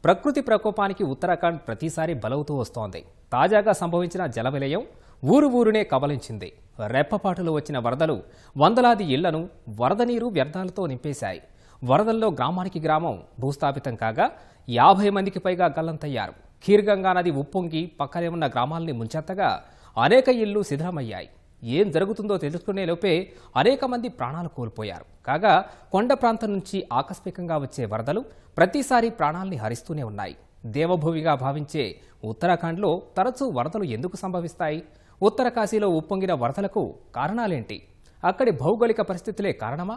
ప్రకృతి ప్రకోపానికి ఉత్తరాఖండ్ ప్రతిసారి బలవుతూ వస్తోంది. తాజాగా సంభవించిన జల విలయం ఊరునే కబలించింది. రెప్పపాటులో వచ్చిన వరదలు వందలాది ఇళ్లను వరద నీరు వ్యర్థాలతో నింపేశాయి. వరదల్లో గ్రామానికి గ్రామం భూస్థాపితం కాగా 50 మందికి పైగా గల్లంతయ్యారు. ఖీర్గంగా నది ఉప్పొంగి పక్కనే ఉన్న గ్రామాల్ని ముంచెత్తగా అనేక ఇళ్లు శిథిలమయ్యాయి. ఏం జరుగుతుందో తెలుసుకునే లోపే అనేక మంది ప్రాణాలు కోల్పోయారు. కాగా కొండ ప్రాంతం నుంచి ఆకస్మికంగా వచ్చే వరదలు ప్రతిసారి ప్రాణాల్ని హరిస్తూనే ఉన్నాయి. దేవభూమిగా భావించే ఉత్తరాఖండ్లో తరచూ వరదలు ఎందుకు సంభవిస్తాయి? ఉత్తర కాశీలో ఉప్పొంగిన వరదలకు కారణాలేంటి? అక్కడి భౌగోళిక పరిస్థితులే కారణమా?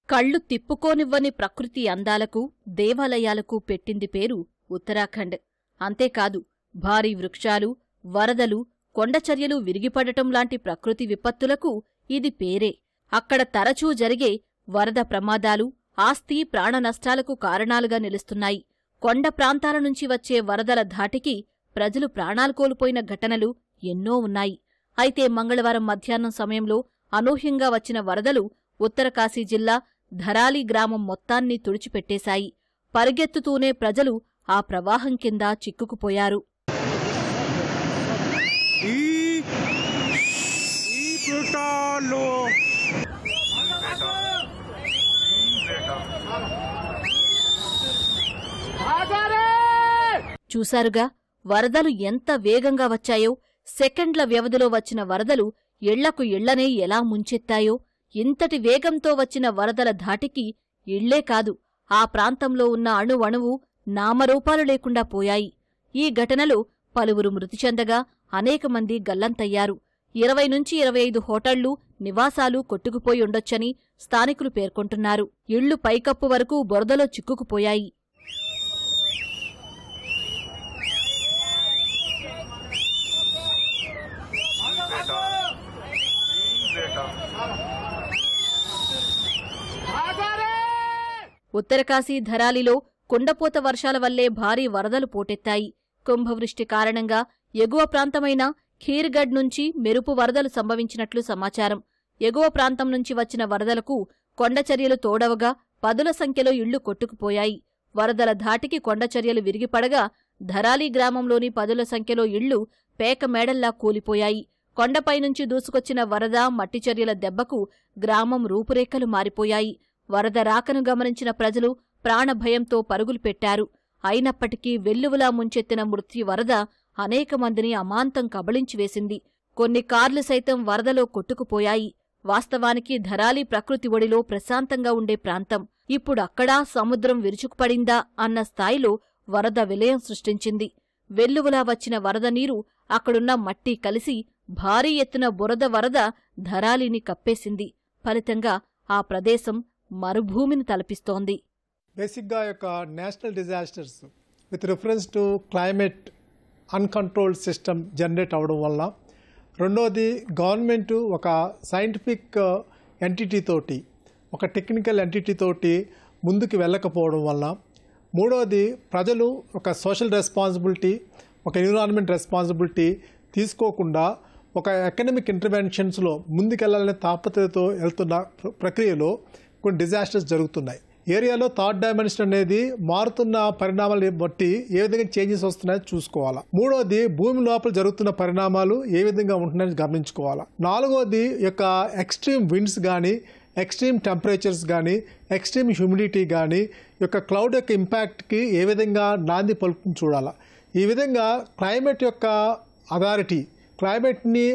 కళ్ళు తిప్పుకోనివ్వని ప్రకృతి అందాలకు, దేవాలయాలకు పెట్టింది పేరు ఉత్తరాఖండ్. అంతేకాదు, భారీ వృక్షాలు, వరదలు, కొండచర్యలు విరిగిపడటం లాంటి ప్రకృతి విపత్తులకు ఇది పేరే. అక్కడ తరచూ జరిగే వరద ప్రమాదాలు, ఆస్తి ప్రాణ నష్టాలకు కారణాలుగా నిలుస్తున్నాయి. కొండ ప్రాంతాల నుంచి వచ్చే వరదల ధాటికి ప్రజలు ప్రాణాలు కోల్పోయిన ఘటనలు ఎన్నో ఉన్నాయి. అయితే మంగళవారం మధ్యాహ్నం సమయంలో అనూహ్యంగా వచ్చిన వరదలు ఉత్తరకాశీ జిల్లా ధరాలి గ్రామం మొత్తాన్ని తుడిచిపెట్టేశాయి. పరిగెత్తుతూనే ప్రజలు ఆ ప్రవాహం కింద చిక్కుకుపోయారు. చూశారుగా వరదలు ఎంత వేగంగా వచ్చాయో. సెకండ్ల వ్యవధిలో వచ్చిన వరదలు ఇళ్లకు ఇళ్లనే ఎలా ముంచెత్తాయో. ఇంతటి వేగంతో వచ్చిన వరదల ధాటికి ఇళ్లే కాదు, ఆ ప్రాంతంలో ఉన్న అణువణువు నామరూపాలు లేకుండా పోయాయి. ఈ ఘటనలో పలువురు మృతి చెందగా అనేక మంది గల్లంతయ్యారు. 20 నుంచి 25 హోటళ్లు, నివాసాలు కొట్టుకుపోయి ఉండొచ్చని స్థానికులు పేర్కొంటున్నారు. ఇళ్లు పైకప్పు వరకు బురదలో చిక్కుకుపోయాయి. ఉత్తరకాశీ ధరాలిలో కుండపోత వర్షాల వల్లే భారీ వరదలు పోటెత్తాయి. కుంభవృష్టి కారణంగా ఎగువ ప్రాంతమైన ఖీర్గఢ్ నుంచి మెరుపు వరదలు సంభవించినట్లు సమాచారం. ఎగువ ప్రాంతం నుంచి వచ్చిన వరదలకు కొండచర్యలు తోడవగా పదుల సంఖ్యలో ఇళ్లు కొట్టుకుపోయాయి. వరదల ధాటికి కొండచర్యలు విరిగిపడగా ధరాలి గ్రామంలోని పదుల సంఖ్యలో ఇళ్లు పేక మేడల్లా కూలిపోయాయి. కొండపైనుంచి దూసుకొచ్చిన వరద, మట్టిచర్యల దెబ్బకు గ్రామం రూపురేఖలు మారిపోయాయి. వరద రాకను గమనించిన ప్రజలు ప్రాణభయంతో పరుగులు పెట్టారు. అయినప్పటికీ వెల్లువలా ముంచెత్తిన మృత్యు వరద అనేక మందిని అమాంతం కబళించివేసింది. కొన్ని కార్లు సైతం వరదలో కొట్టుకుపోయాయి. వాస్తవానికి ధరాలి ప్రకృతి ఒడిలో ప్రశాంతంగా ఉండే ప్రాంతం. ఇప్పుడు అక్కడా సముద్రం విరుచుకుపడిందా అన్న స్థాయిలో వరద విలయం సృష్టించింది. వెల్లువలా వచ్చిన వరద నీరు అక్కడున్న మట్టి కలిసి భారీ ఎత్తున బురద వరద ధరాలిని కప్పేసింది. ఫలితంగా ఆ ప్రదేశం మరుభూమిని తలపిస్తోంది. బేసిక్గా యొక్క national disasters with reference to climate uncontrolled system generate అవడం వల్ల, రెండోది గవర్నమెంటు ఒక సైంటిఫిక్ ఎంటిటీ తోటి, ఒక టెక్నికల్ ఎంటిటీ తోటి ముందుకు వెళ్ళకపోవడం వల్ల, మూడోది ప్రజలు ఒక సోషల్ రెస్పాన్సిబిలిటీ, ఒక ఎన్విరాన్మెంట్ రెస్పాన్సిబిలిటీ తీసుకోకుండా ఒక ఎకనమిక్ ఇంటర్వెన్షన్స్లో ముందుకెళ్లాలనే తాపత్రయతో వెళ్తున్న ప్రక్రియలో కొన్ని డిజాస్టర్స్ జరుగుతున్నాయి. ఏరియాలో థర్డ్ డైమెన్షన్ అనేది మారుతున్న పరిణామాలు బట్టి ఏ విధంగా చేంజెస్ వస్తున్నాయో చూసుకోవాలా. మూడోది భూమి లోపల జరుగుతున్న పరిణామాలు ఏ విధంగా ఉంటున్నాయని గమనించుకోవాలా. నాలుగోది యొక్క ఎక్స్ట్రీమ్ విండ్స్ కానీ, ఎక్స్ట్రీమ్ టెంపరేచర్స్ కానీ, ఎక్స్ట్రీమ్ హ్యూమిడిటీ కానీ యొక్క క్లౌడ్ యొక్క ఇంపాక్ట్కి ఏ విధంగా నాంది పలుకుని చూడాలా. ఈ విధంగా క్లైమేట్ యొక్క అథారిటీ, క్లైమేట్ని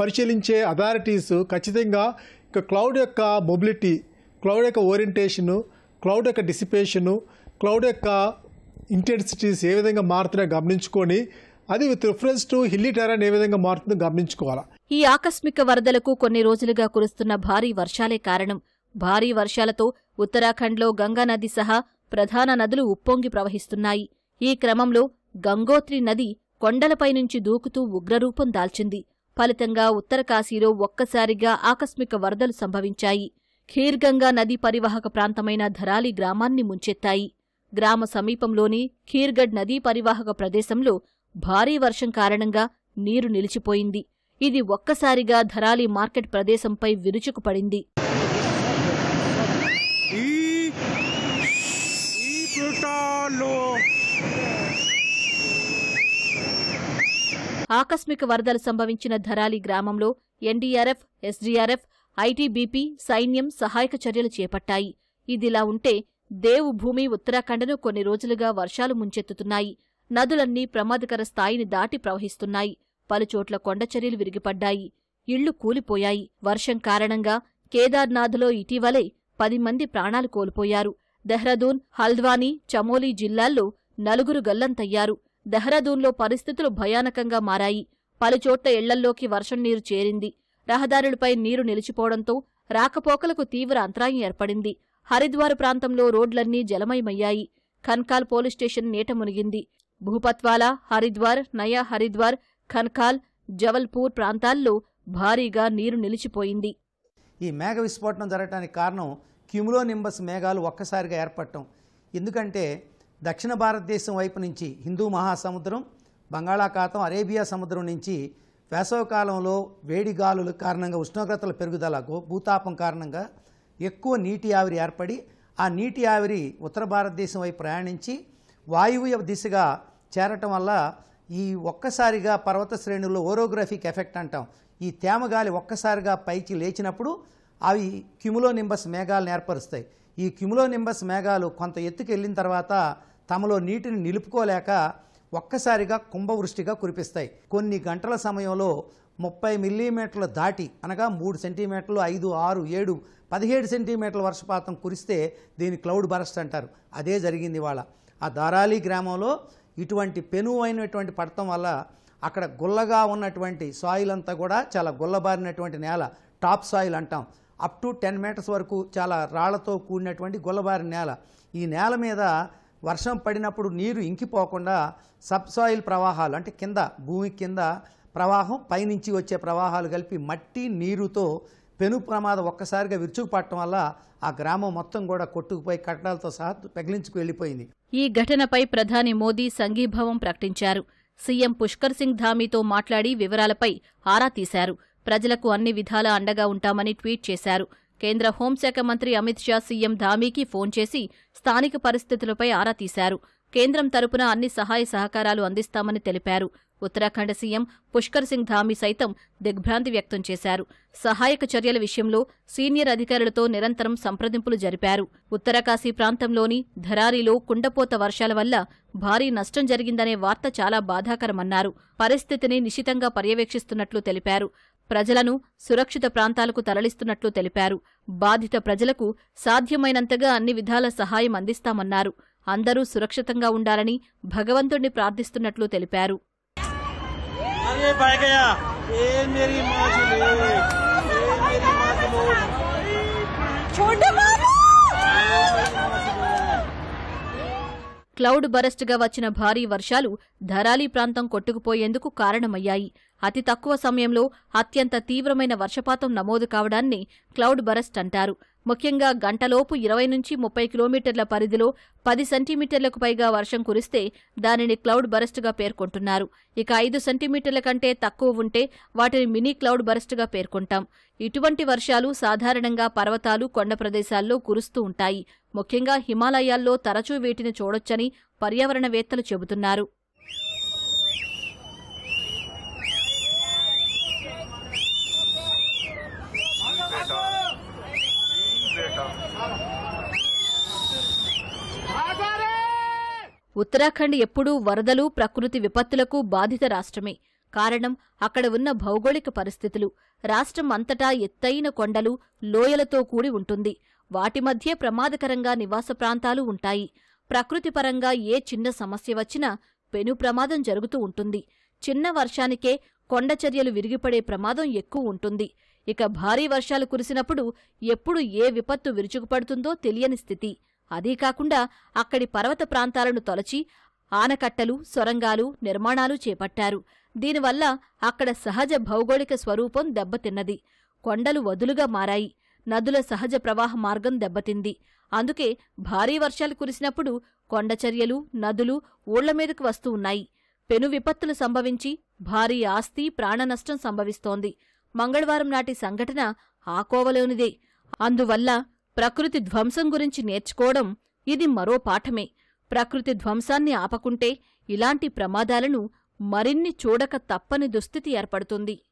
పరిశీలించే అథారిటీస్ ఖచ్చితంగా ఇక క్లౌడ్ యొక్క మొబిలిటీ, క్లౌడ్ యొక్క ఓరియంటేషను, క్లౌడ్ యొక్క డిసిపేషను, క్లౌడ్ యొక్క ఇంటెన్సిటీస్ ఏ విధంగా మారుతున్నాయో గమనించుకొని, అది with reference to hilly terrain ఏ విధంగా మారుతుందో గమనించుకోవాలి. ఈ ఆకస్మిక వరదలకు కొన్ని రోజులుగా కురుస్తున్న భారీ వర్షాలే కారణం. భారీ వర్షాలతో ఉత్తరాఖండ్లో గంగానది సహా ప్రధాన నదులు ఉప్పొంగి ప్రవహిస్తున్నాయి. ఈ క్రమంలో గంగోత్రి నది కొండలపై నుంచి దూకుతూ ఉగ్రరూపం దాల్చింది. ఫలితంగా ఉత్తరకాశీలో ఒక్కసారిగా ఆకస్మిక వరదలు సంభవించాయి. ఖీర్గంగా నదీ పరివాహక ప్రాంతమైన ధరాలి గ్రామాన్ని ముంచెత్తాయి. గ్రామ సమీపంలోని ఖీర్గఢ్ నదీ పరివాహక ప్రదేశంలో భారీ వర్షం కారణంగా నీరు నిలిచిపోయింది. ఇది ఒక్కసారిగా ధరాలి మార్కెట్ ప్రదేశంపై విరుచుకుపడింది. ఆకస్మిక వరదలు సంభవించిన ధరాలి గ్రామంలో ఎన్డీఆర్ఎఫ్, ఎస్డీఆర్ఎఫ్, ఐటీబీపీ, సైన్యం సహాయక చర్యలు చేపట్టాయి. ఇదిలా ఉంటే దేవ్భూమి ఉత్తరాఖండ్ను కొన్ని రోజులుగా వర్షాలు ముంచెత్తుతున్నాయి. నదులన్నీ ప్రమాదకర స్థాయిని దాటి ప్రవహిస్తున్నాయి. పలుచోట్ల కొండచర్యలు విరిగిపడ్డాయి. ఇళ్లు కూలిపోయాయి. వర్షం కారణంగా కేదార్నాథ్లో ఇటీవలే 10 మంది ప్రాణాలు కోల్పోయారు. దెహ్రాదూన్, హల్ద్వానీ, చమోలీ జిల్లాల్లో 4 గల్లంతయ్యారు. దెహ్రాదూన్లో పరిస్థితులు భయానకంగా మారాయి. పలుచోట్ల ఇళ్లల్లోకి వర్షం నీరు చేరింది. రహదారులపై నీరు నిలిచిపోవడంతో రాకపోకలకు తీవ్ర అంతరాయం ఏర్పడింది. హరిద్వార్ ప్రాంతంలో రోడ్లన్నీ జలమయమయ్యాయి. ఖన్కాల్ పోలీస్ స్టేషన్ నీట మునిగింది. భూపత్వాలా, హరిద్వార్, నయా హరిద్వార్, ఖన్కాల్, జవల్పూర్ ప్రాంతాల్లో భారీగా నీరు నిలిచిపోయింది. ఈ మేఘ విస్ఫోటనం జరగడానికి కారణం క్యూములోనింబస్ మేఘాలు ఒక్కసారిగా ఏర్పడటం. ఎందుకంటే దక్షిణ భారతదేశం వైపు నుంచి హిందూ మహాసముద్రం, బంగాళాఖాతం, అరేబియా సముద్రం నుంచి వేసవకాలంలో వేడి గాలుల కారణంగా ఉష్ణోగ్రతల పెరుగుదల, భూతాపం కారణంగా ఎక్కువ నీటి ఆవిరి ఏర్పడి ఆ నీటి ఆవిరి ఉత్తర భారతదేశం వైపు ప్రయాణించి వాయువ్య దిశగా చేరటం వల్ల ఈ ఒక్కసారిగా పర్వత శ్రేణుల్లో ఓరోగ్రఫిక్ ఎఫెక్ట్ అంటాం. ఈ తేమగాలి ఒక్కసారిగా పైకి లేచినప్పుడు అవి క్యూములోనింబస్ మేఘాలను ఏర్పరుస్తాయి. ఈ క్యూములోనింబస్ మేఘాలు కొంత ఎత్తుకు వెళ్ళిన తర్వాత తమలో నీటిని నిలుపుకోలేక ఒక్కసారిగా కుంభవృష్టిగా కురిపిస్తాయి. కొన్ని గంటల సమయంలో 30 మిల్లీమీటర్లు దాటి, అనగా 3 సెంటీమీటర్లు, 5, 6, 7, 17 సెంటీమీటర్ల వర్షపాతం కురిస్తే దీన్ని క్లౌడ్ బరస్ట్ అంటారు. అదే జరిగింది ఇవాళ. ఆ ధారాలి గ్రామంలో ఇటువంటి పెనువైనటువంటి పడటం వల్ల అక్కడ గుల్లగా ఉన్నటువంటి సాయిల్ అంతా కూడా చాలా గుల్లబారినటువంటి నేల, టాప్ సాయిల్ అంటాం. అప్ టు 10 మీటర్స్ వరకు చాలా రాళ్లతో కూడినటువంటి గుల్లబారిన నేల. ఈ నేల మీద వర్షం పడినప్పుడు నీరు ఇంకిపోకుండా సబ్ సాయిల్ ప్రవాహాలు, అంటే కింద భూమి కింద ప్రవాహం, పైనుంచి వచ్చే ప్రవాహాలు కలిపి మట్టి నీరుతో పెను ప్రమాదం ఒక్కసారిగా విరుచుకుపడటం వల్ల ఆ గ్రామం మొత్తం కూడా కొట్టుకుపోయి కట్టడాలతో సహా పెగిలించుకు వెళ్లిపోయింది. ఈ ఘటనపై ప్రధాని మోదీ సంఘీభావం ప్రకటించారు. సీఎం పుష్కర్ సింగ్ ధామీతో మాట్లాడి వివరాలపై ఆరా తీశారు. ప్రజలకు అన్ని విధాలా అండగా ఉంటామని ట్వీట్ చేశారు. కేంద్ర హోంశాఖ మంత్రి అమిత్ షా సీఎం ధామీకి ఫోన్ చేసి స్థానిక పరిస్థితులపై ఆరా తీశారు. కేంద్రం తరపున అన్ని సహాయ సహకారాలు అందిస్తామని తెలిపారు. ఉత్తరాఖండ్ సీఎం పుష్కర్ సింగ్ ధామీ సైతం దిగ్భ్రాంతి వ్యక్తం చేశారు. సహాయక చర్యల విషయంలో సీనియర్ అధికారులతో నిరంతరం సంప్రదింపులు జరిపారు. ఉత్తరకాశీ ప్రాంతంలోని ధరారిలో కుండపోత వర్షాల వల్ల భారీ నష్టం జరిగిందనే వార్త చాలా బాధాకరమన్నారు. పరిస్థితిని నిశితంగా పర్యవేక్షిస్తున్నట్లు తెలిపారు. ప్రజలను సురక్షిత ప్రాంతాలకు తరలిస్తున్నట్లు తెలిపారు. బాధిత ప్రజలకు సాధ్యమైనంతగా అన్ని విధాల సహాయం అందిస్తామన్నారు. అందరూ సురక్షితంగా ఉండాలని భగవంతుణ్ణి ప్రార్థిస్తున్నట్లు తెలిపారు. క్లౌడ్ బరస్ట్గా వచ్చిన భారీ వర్షాలు ధరాలి ప్రాంతం కొట్టుకుపోయేందుకు కారణమయ్యాయి. అతి తక్కువ సమయంలో అత్యంత తీవ్రమైన వర్షపాతం నమోదు కావడాన్ని క్లౌడ్ బరస్ట్ అంటారు. ముఖ్యంగా గంటలోపు 20 నుంచి 30 కిలోమీటర్ల పరిధిలో 10 సెంటీమీటర్లకు పైగా వర్షం కురిస్తే దానిని క్లౌడ్ బరస్ట్గా పేర్కొంటున్నారు. ఇక 5 సెంటీమీటర్ల కంటే తక్కువ ఉంటే వాటిని మినీ క్లౌడ్ బరస్ట్గా పేర్కొంటాం. ఇటువంటి వర్షాలు సాధారణంగా పర్వతాలు, కొండ ప్రదేశాల్లో కురుస్తూ ఉంటాయి. ముఖ్యంగా హిమాలయాల్లో తరచూ వీటిని చూడొచ్చని పర్యావరణవేత్తలు చెబుతున్నారు. ఉత్తరాఖండ్ ఎప్పుడూ వరదలు, ప్రకృతి విపత్తులకు బాధిత రాష్ట్రమే. కారణం అక్కడ ఉన్న భౌగోళిక పరిస్థితులు. రాష్ట్రం అంతటా ఎత్తైన కొండలు, లోయలతో కూడి ఉంటుంది. వాటి మధ్య ప్రమాదకరంగా నివాస ప్రాంతాలు ఉంటాయి. ప్రకృతిపరంగా ఏ చిన్న సమస్య వచ్చినా పెను ప్రమాదం జరుగుతూ ఉంటుంది. చిన్న వర్షానికే కొండచర్యలు విరిగిపడే ప్రమాదం ఎక్కువ ఉంటుంది. ఇక భారీ వర్షాలు కురిసినప్పుడు ఎప్పుడు ఏ విపత్తు విరుచుకుపడుతుందో తెలియని స్థితి. అదీ కాకుండా అక్కడి పర్వత ప్రాంతాలను తొలచి ఆనకట్టలు, సొరంగాలు, నిర్మాణాలు చేపట్టారు. దీనివల్ల అక్కడ సహజ భౌగోళిక స్వరూపం దెబ్బతిన్నది. కొండలు వదులుగా మారాయి. నదుల సహజ ప్రవాహ మార్గం దెబ్బతింది. అందుకే భారీ వర్షాలు కురిసినప్పుడు కొండచర్యలు, నదులు ఊళ్ల మీదకు వస్తూ ఉన్నాయి. పెను విపత్తులు సంభవించి భారీ ఆస్తి, ప్రాణనష్టం సంభవిస్తోంది. మంగళవారం నాటి సంఘటన ఆ కోవలోనిదే. అందువల్ల ప్రకృతి ధ్వంసం గురించి నేర్చుకోవడం ఇది మరో పాఠమే. ప్రకృతి ధ్వంసాన్ని ఆపకుంటే ఇలాంటి ప్రమాదాలను మరిన్ని చూడక తప్పని దుస్థితి ఏర్పడుతుంది.